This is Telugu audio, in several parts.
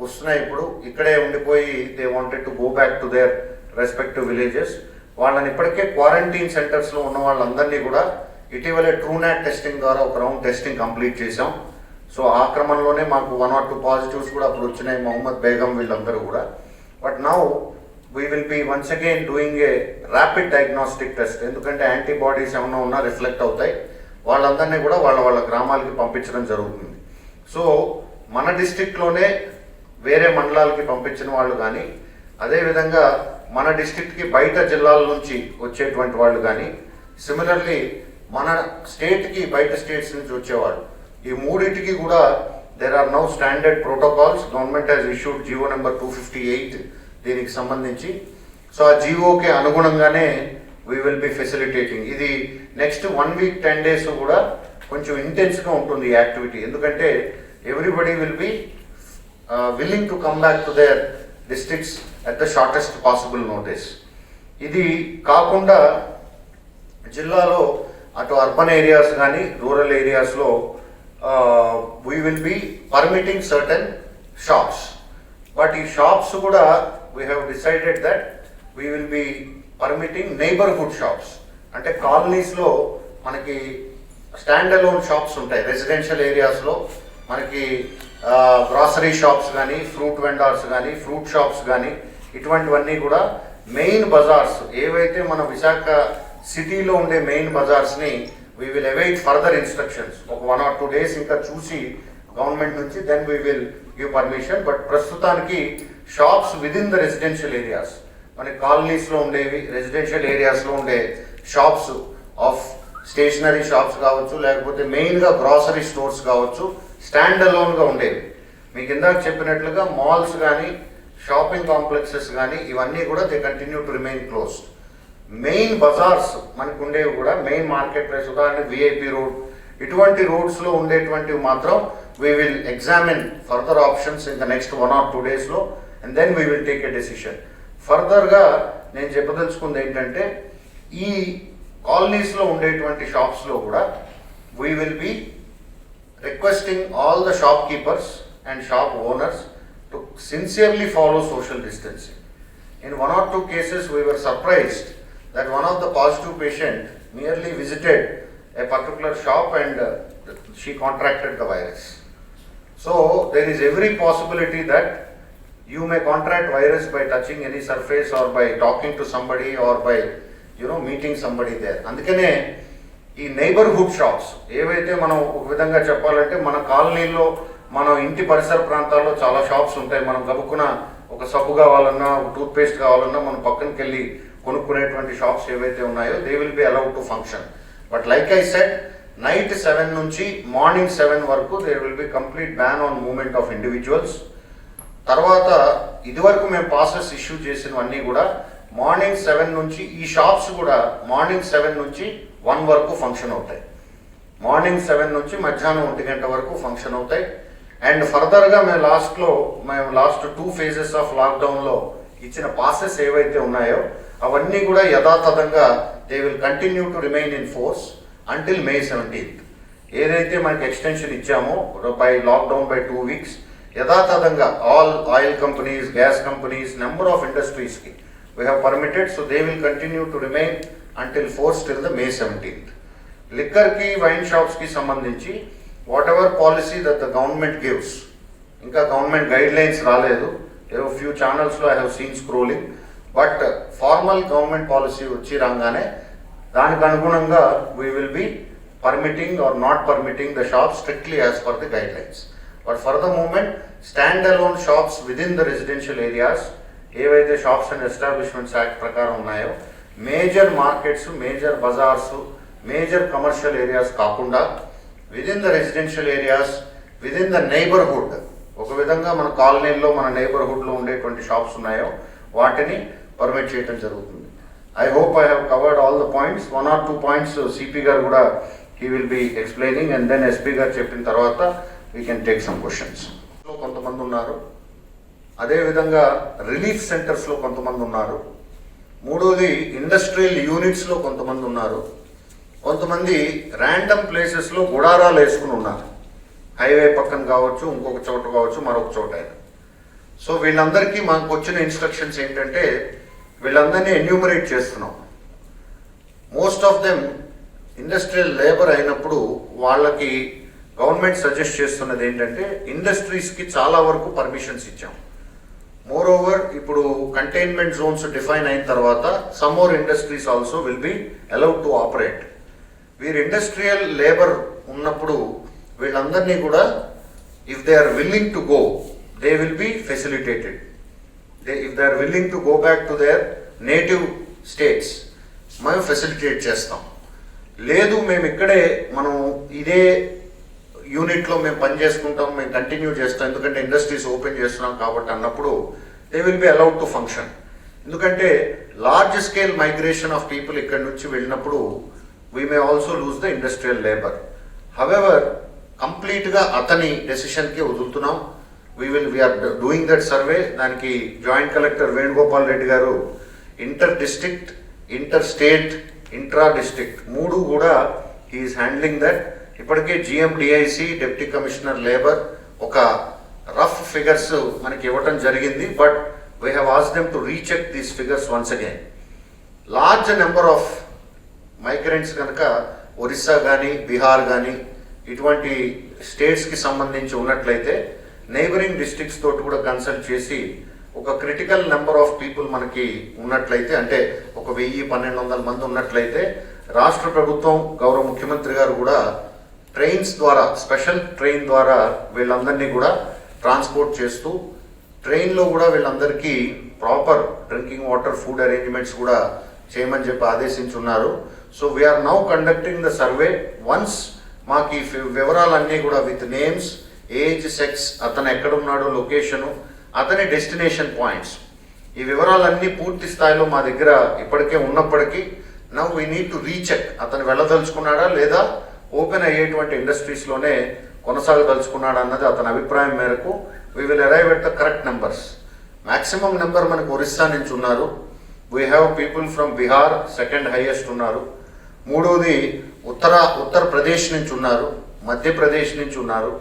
వస్తున్నాయి. ఇప్పుడు ఇక్కడే ఉండిపోయి they wanted to go back to their respective villages. వాళ్ళని ఇప్పటికే క్వారంటైన్ సెంటర్స్లో ఉన్న వాళ్ళందరినీ కూడా ఇటీవలే ట్రూనాట్ టెస్టింగ్ ద్వారా ఒక రౌండ్ టెస్టింగ్ కంప్లీట్ చేసాం. సో ఆ క్రమంలోనే మాకు 1 or 2 పాజిటివ్స్ కూడా అప్పుడు వచ్చినాయి, మొహమ్మద్ బేగం వీళ్ళందరూ కూడా. But now we will B once again doing a rapid diagnostic test. ఎందుకంటే యాంటీబాడీస్ ఏమైనా ఉన్నా రిఫ్లెక్ట్ అవుతాయి. వాళ్ళందరినీ కూడా వాళ్ళ గ్రామాలకి పంపించడం జరుగుతుంది. సో మన డిస్ట్రిక్ట్లోనే వేరే మండలాలకి పంపించిన వాళ్ళు కానీ, అదేవిధంగా మన డిస్ట్రిక్ట్కి బయట జిల్లాల నుంచి వచ్చేటువంటి వాళ్ళు కానీ, సిమిలర్లీ మన స్టేట్కి బయట స్టేట్స్ నుంచి వచ్చేవాళ్ళు, ఈ మూడింటికి కూడా there are now standard protocols. Government has issued GO number 258 దీనికి సంబంధించి. సో ఆ జీవోకి అనుగుణంగానే వీ విల్ బి ఫెసిలిటేటింగ్. ఇది నెక్స్ట్ 1 week 10 days కూడా కొంచెం ఇంటెన్స్గా ఉంటుంది ఈ యాక్టివిటీ. ఎందుకంటే everybody will be willing to come back to there districts at the shortest possible notice. ఇది కాకుండా జిల్లాలో అటు అర్బన్ ఏరియాస్ కానీ రూరల్ ఏరియాస్లో we will be permitting certain shops. But ఈ షాప్స్ కూడా we have decided that we will be permitting neighbourhood shops. అంటే కాలనీస్లో మనకి స్టాండ్ అలోన్ షాప్స్ ఉంటాయి. రెసిడెన్షియల్ ఏరియాస్లో మనకి గ్రాసరీ షాప్స్ కానీ, ఫ్రూట్ వెండర్స్ కానీ, ఫ్రూట్ షాప్స్ కానీ, ఇటువంటివన్నీ కూడా మెయిన్ బజార్స్ ఏవైతే మన విశాఖ సిటీలో ఉండే మెయిన్ బజార్స్ని we will await further instructions. ఒక 1 or 2 days ఇంకా చూసి గవర్నమెంట్ నుంచి then we will give permission. But ప్రస్తుతానికి shops within the residential areas, మన కాలనీస్లో ఉండేవి, రెసిడెన్షియల్ ఏరియాస్లో ఉండే షాప్స్ ఆఫ్ స్టేషనరీ షాప్స్ కావచ్చు, లేకపోతే మెయిన్గా గ్రాసరీ స్టోర్స్ కావచ్చు, స్టాండ్ అలోన్గా ఉండేవి. మీకు ఇందాక చెప్పినట్లుగా మాల్స్ కానీ, షాపింగ్ కాంప్లెక్సెస్ కానీ, ఇవన్నీ కూడా they continue to remain closed. Main bazaars మనకు ఉండేవి కూడా, మెయిన్ మార్కెట్ ప్లేస్, ఉదాహరణ విఐపి రోడ్, ఇటువంటి రోడ్స్లో ఉండేటువంటివి మాత్రం we will examine further options in the next 1 or 2 daysలో, and then we will take a decision. ఫర్దర్గా నేను చెప్పదలుచుకుంది ఏంటంటే, ఈ కాలనీస్లో ఉండేటువంటి షాప్స్లో కూడా we will be requesting all the shop keepers and shop owners to sincerely follow social distancing. In 1 or 2 cases we were surprised that one of the positive patient merely visited a particular shop and she contracted the virus. So there is every possibility that you may contract virus by touching any surface or by talking to somebody or by meeting somebody there. అందుకనే ఈ నైబర్హుడ్ షాప్స్ ఏవైతే మనం ఒక విధంగా చెప్పాలంటే, మన కాలనీలో మన ఇంటి పరిసర ప్రాంతాల్లో చాలా షాప్స్ ఉంటాయి. మనం గబుక్కున ఒక సబ్బు కావాలన్నా, ఒక టూత్ పేస్ట్ కావాలన్నా మనం పక్కనకి వెళ్ళి కొనుక్కునేటువంటి షాప్స్ ఏవైతే ఉన్నాయో they will be allowed to function. But like I said, night 7 నుంచి మార్నింగ్ 7 వరకు there will be complete ban on movement of individuals. తర్వాత ఇదివరకు మేము పాసెస్ ఇష్యూ చేసినవన్నీ కూడా మార్నింగ్ 7 నుంచి, ఈ షాప్స్ కూడా మార్నింగ్ 7 నుంచి 1 వరకు ఫంక్షన్ అవుతాయి. మార్నింగ్ 7 నుంచి మధ్యాహ్నం 1 గంట వరకు ఫంక్షన్ అవుతాయి. అండ్ ఫర్దర్గా మేము లాస్ట్ 2 phases ఆఫ్ లాక్డౌన్లో ఇచ్చిన పాసెస్ ఏవైతే ఉన్నాయో అవన్నీ కూడా యథాతథంగా they will continue to remain in force until May 17th. ఏదైతే మనకి ఎక్స్టెన్షన్ ఇచ్చామో బై లాక్డౌన్ బై 2 weeks, యథాతథంగా all oil companies, gas companies, number of ఇండస్ట్రీస్కి we have permitted. So they will continue to remain until force till the May 17th. లిక్కర్కి, వైన్ షాప్స్కి సంబంధించి whatever policy that the government gives, ఇంకా గవర్నమెంట్ గైడ్ లైన్స్ రాలేదు. ఏవో ఫ్యూ ఛానల్స్లో I have seen scrolling. But formal government policy వచ్చి రాగానే దానికి అనుగుణంగా we will be permitting or not permitting the shops strictly as per the guidelines. But for the moment stand alone shops within the residential areas ఏవైతే షాప్స్ అండ్ ఎస్టాబ్లిష్మెంట్స్ యాక్ట్ ప్రకారం ఉన్నాయో, major markets, major bazaars, major commercial areas కాకుండా within the residential areas, within the neighbourhood, ఒక విధంగా మన కాలనీల్లో, మన నైబర్హుడ్లో ఉండేటువంటి షాప్స్ ఉన్నాయో వాటిని పర్మిట్ చేయడం జరుగుతుంది. I hope I have covered all the points. 1 or 2 points CP గారు కూడా he will be explaining, and then SP గారు చెప్పిన తర్వాత we can take some questions. కొంతమంది ఉన్నారు, అదేవిధంగా రిలీఫ్ సెంటర్స్లో కొంతమంది ఉన్నారు, మూడోది ఇండస్ట్రియల్ యూనిట్స్లో కొంతమంది ఉన్నారు, కొంతమంది ర్యాండమ్ ప్లేసెస్లో గుడారాలు వేసుకుని ఉన్నారు. హైవే పక్కన కావచ్చు, ఇంకొక చోట కావచ్చు, మరొక చోట అయినా. సో వీళ్ళందరికీ మాకు వచ్చిన ఇన్స్ట్రక్షన్స్ ఏంటంటే వీళ్ళందరినీ ఎన్యూమరేట్ చేస్తున్నాం. Most of them industrial labour అయినప్పుడు వాళ్ళకి గవర్నమెంట్ సజెస్ట్ చేస్తున్నది ఏంటంటే ఇండస్ట్రీస్కి చాలా వరకు పర్మిషన్స్ ఇచ్చాం. మోర్ ఓవర్ ఇప్పుడు కంటైన్మెంట్ జోన్స్ డిఫైన్ అయిన తర్వాత some more industries also will be allowed to operate. వీరు ఇండస్ట్రియల్ లేబర్ ఉన్నప్పుడు వీళ్ళందరినీ కూడా if they are willing to go they will be facilitated. If they are willing to go back to their native states మేము ఫెసిలిటేట్ చేస్తాం. లేదు మేము ఇక్కడే మనం ఇదే యూనిట్లో మేము పని చేసుకుంటాం, మేము కంటిన్యూ చేస్తాం ఎందుకంటే ఇండస్ట్రీస్ ఓపెన్ చేస్తున్నాం కాబట్టి అన్నప్పుడు they will be allowed to function. ఎందుకంటే large scale migration of people ఇక్కడ నుంచి వెళ్ళినప్పుడు we may also lose the industrial labour. However కంప్లీట్గా అతని డెసిషన్కి వదులుతున్నాం. We are doing that survey. దానికి జాయింట్ కలెక్టర్ వేణుగోపాల్ రెడ్డి గారు inter district, inter state, intra district మూడు కూడా హీఈస్ హ్యాండ్లింగ్ దట్. ఇప్పటికే జిఎండిఐసి డిప్యూటీ కమిషనర్ లేబర్ ఒక రఫ్ ఫిగర్స్ మనకి ఇవ్వటం జరిగింది. But we have asked them to recheck these figures once again. Large number of migrants కనుక ఒరిస్సా కానీ బీహార్ కానీ ఇటువంటి స్టేట్స్కి సంబంధించి ఉన్నట్లయితే నైబరింగ్ డిస్ట్రిక్ట్స్ తోటి కూడా కన్సల్ట్ చేసి ఒక క్రిటికల్ నెంబర్ ఆఫ్ పీపుల్ మనకి ఉన్నట్లయితే అంటే ఒక 1000-1200 మంది ఉన్నట్లయితే రాష్ట్ర ప్రభుత్వం గౌరవ ముఖ్యమంత్రి గారు కూడా ట్రైన్స్ ద్వారా స్పెషల్ ట్రైన్ ద్వారా వీళ్ళందరినీ కూడా ట్రాన్స్పోర్ట్ చేస్తూ ట్రైన్లో కూడా వీళ్ళందరికీ proper drinking water, food arrangements కూడా చేయమని చెప్పి ఆదేశించున్నారు. So we are now conducting the survey. Once మాకు ఈ వివరాలన్నీ కూడా విత్ నేమ్స్, ఏజ్, సెక్స్, అతను ఎక్కడున్నాడో, లొకేషను, అతని డెస్టినేషన్ పాయింట్స్, ఈ వివరాలన్నీ పూర్తి స్థాయిలో మా దగ్గర ఇప్పటికే ఉన్నప్పటికీ now we need to recheck అతను వెళ్ళదలుచుకున్నాడా లేదా ఓపెన్ అయ్యేటువంటి ఇండస్ట్రీస్లోనే కొనసాగదలుచుకున్నాడా అన్నది అతని అభిప్రాయం మేరకు we will arrive at the correct numbers. Maximum number మనకు ఒరిస్సా నుంచి ఉన్నారు. We have people from Bihar, second highest ఉన్నారు. మూడవది ఉత్తరప్రదేశ్ నుంచి ఉన్నారు, మధ్యప్రదేశ్ నుంచి ఉన్నారు.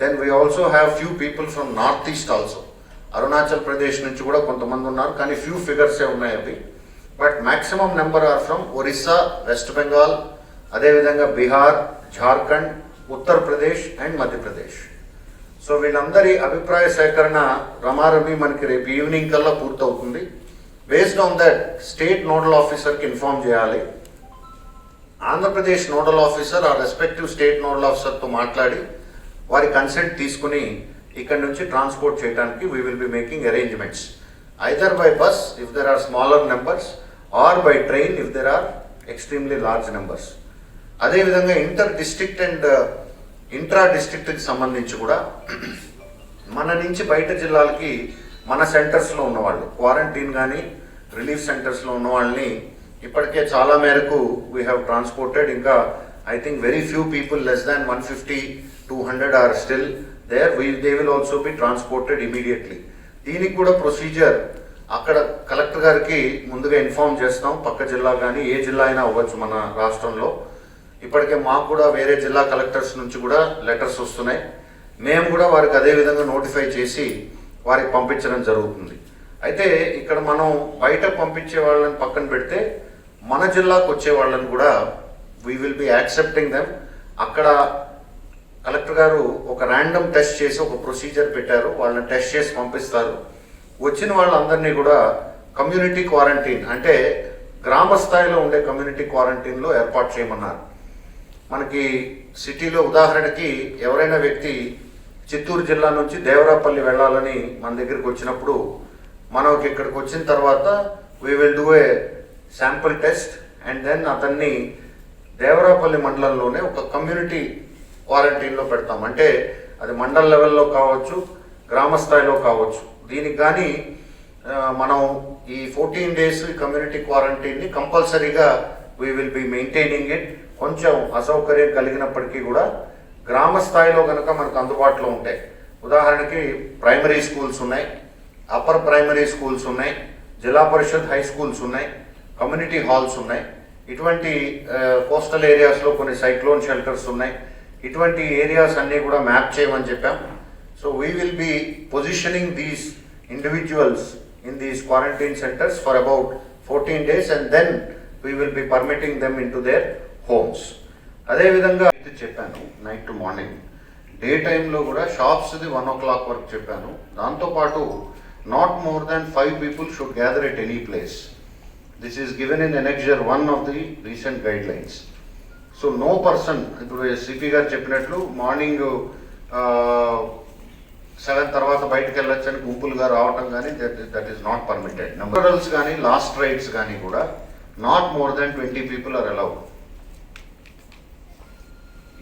Then we also have few people from north east also. Arunachal Pradesh నుంచి కూడా కొంతమంది ఉన్నారు, కానీ ఫ్యూ ఫిగర్సే ఉన్నాయి అవి. But maximum number are from Orissa, West Bengal, అదేవిధంగా బీహార్, జార్ఖండ్, ఉత్తరప్రదేశ్ అండ్ మధ్యప్రదేశ్. సో వీళ్ళందరి అభిప్రాయ సేకరణ రమారమి మనకి రేపు ఈవినింగ్ కల్లా పూర్తవుతుంది. Based on that state nodal ఆఫీసర్కి ఇన్ఫార్మ్ చేయాలి. ఆంధ్రప్రదేశ్ నోడల్ ఆఫీసర్ ఆ రెస్పెక్టివ్ స్టేట్ నోడల్ ఆఫీసర్తో మాట్లాడి వారి కన్సెంట్ తీసుకుని ఇక్కడ నుంచి ట్రాన్స్పోర్ట్ చేయడానికి we will be making arrangements either by bus if there are smaller numbers or by train if there are extremely large numbers. అదేవిధంగా ఇంటర్ డిస్ట్రిక్ట్ అండ్ ఇంట్రా డిస్ట్రిక్ట్కి సంబంధించి కూడా మన నుంచి బయట జిల్లాలకి మన సెంటర్స్లో ఉన్నవాళ్ళు క్వారంటైన్ కానీ రిలీఫ్ సెంటర్స్లో ఉన్న వాళ్ళని ఇప్పటికే చాలా మేరకు వీ హ్యావ్ ట్రాన్స్పోర్టెడ్. ఇంకా I think very few people less than 150-200 are still there. They will also be transported immediately. దీనికి కూడా ప్రొసీజర్ అక్కడ కలెక్టర్ గారికి ముందుగా ఇన్ఫార్మ్ చేస్తాం. పక్క జిల్లా కానీ ఏ జిల్లా అయినా అవ్వచ్చు మన రాష్ట్రంలో. ఇప్పటికే మాకు కూడా వేరే జిల్లా కలెక్టర్స్ నుంచి కూడా లెటర్స్ వస్తున్నాయి. మేము కూడా వారికి అదే విధంగా నోటిఫై చేసి వారికి పంపించడం జరుగుతుంది. అయితే ఇక్కడ మనం బయట పంపించే వాళ్ళని పక్కన పెడితే మన జిల్లాకు వచ్చే వాళ్ళని కూడా we will B accepting them. అక్కడ కలెక్టర్ గారు ఒక ర్యాండమ్ టెస్ట్ చేసి ఒక ప్రొసీజర్ పెట్టారు. వాళ్ళని టెస్ట్ చేసి పంపిస్తారు. వచ్చిన వాళ్ళందరినీ కూడా కమ్యూనిటీ క్వారంటైన్ అంటే గ్రామ స్థాయిలో ఉండే కమ్యూనిటీ క్వారంటైన్లో ఏర్పాటు చేయమన్నారు. మనకి సిటీలో ఉదాహరణకి ఎవరైనా వ్యక్తి చిత్తూరు జిల్లా నుంచి దేవరాపల్లి వెళ్ళాలని మన దగ్గరికి వచ్చినప్పుడు మనకి ఇక్కడికి వచ్చిన తర్వాత we will do a sample test and then అతన్ని దేవరాపల్లి మండలంలోనే ఒక కమ్యూనిటీ క్వారంటైన్లో పెడతాం. అంటే అది మండల లెవెల్లో కావచ్చు, గ్రామ స్థాయిలో కావచ్చు. దీనికి కానీ మనం ఈ 14 days కమ్యూనిటీ క్వారంటైన్ని కంపల్సరీగా we will B maintaining it. కొంచెం అసౌకర్యం కలిగినప్పటికీ కూడా గ్రామ స్థాయిలో కనుక మనకు అందుబాటులో ఉంటాయి. ఉదాహరణకి ప్రైమరీ స్కూల్స్ ఉన్నాయి, అప్పర్ ప్రైమరీ స్కూల్స్ ఉన్నాయి, జిల్లా పరిషత్ హై స్కూల్స్ ఉన్నాయి, కమ్యూనిటీ హాల్స్ ఉన్నాయి. ఇటువంటి కోస్టల్ ఏరియాస్లో కొన్ని సైక్లోన్ షెల్టర్స్ ఉన్నాయి. ఇటువంటి ఏరియాస్ అన్నీ కూడా మ్యాప్ చేయమని చెప్పాం. So we will B positioning these individuals in these quarantine centers for about 14 days and then we will be permitting them into their homes. అదే విధంగా ఇది చెప్పాను నైట్ టు మార్నింగ్, డే టైంలో కూడా షాప్స్ది 1 o'clock వరకు చెప్పాను. దాంతోపాటు not more than 5 people should gather at any place. This is given in Annexure 1 of the recent guidelines. So no person, ఇప్పుడు సిపి గారు చెప్పినట్లు మార్నింగ్ 7 తర్వాత బయటకు వెళ్ళొచ్చని గుంపులుగా రావటం కానీ దట్ ఈస్ నాట్ పర్మిటెడ్. నంబరల్స్ కానీ లాస్ట్ రైడ్స్ కానీ కూడా not more than 20 people are allowed.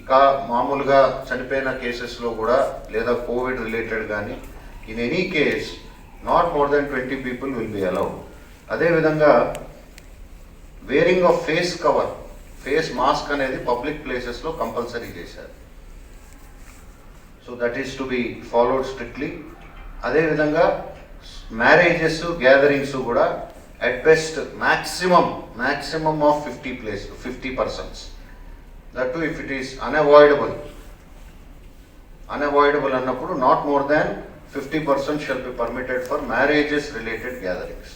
ఇక మామూలుగా చనిపోయిన కేసెస్లో కూడా లేదా కోవిడ్ రిలేటెడ్ కానీ in any case not more than 20 people will be allowed. అదేవిధంగా wearing of face cover, face mask అనేది పబ్లిక్ ప్లేసెస్లో కంపల్సరీ చేశారు. So that is to be followed strictly. అదేవిధంగా మ్యారేజెస్ గ్యాదరింగ్స్ కూడా at best maximum of 50 persons. That too if it is unavoidable అన్నప్పుడు not more than 50 persons shall be permitted for marriages related gatherings.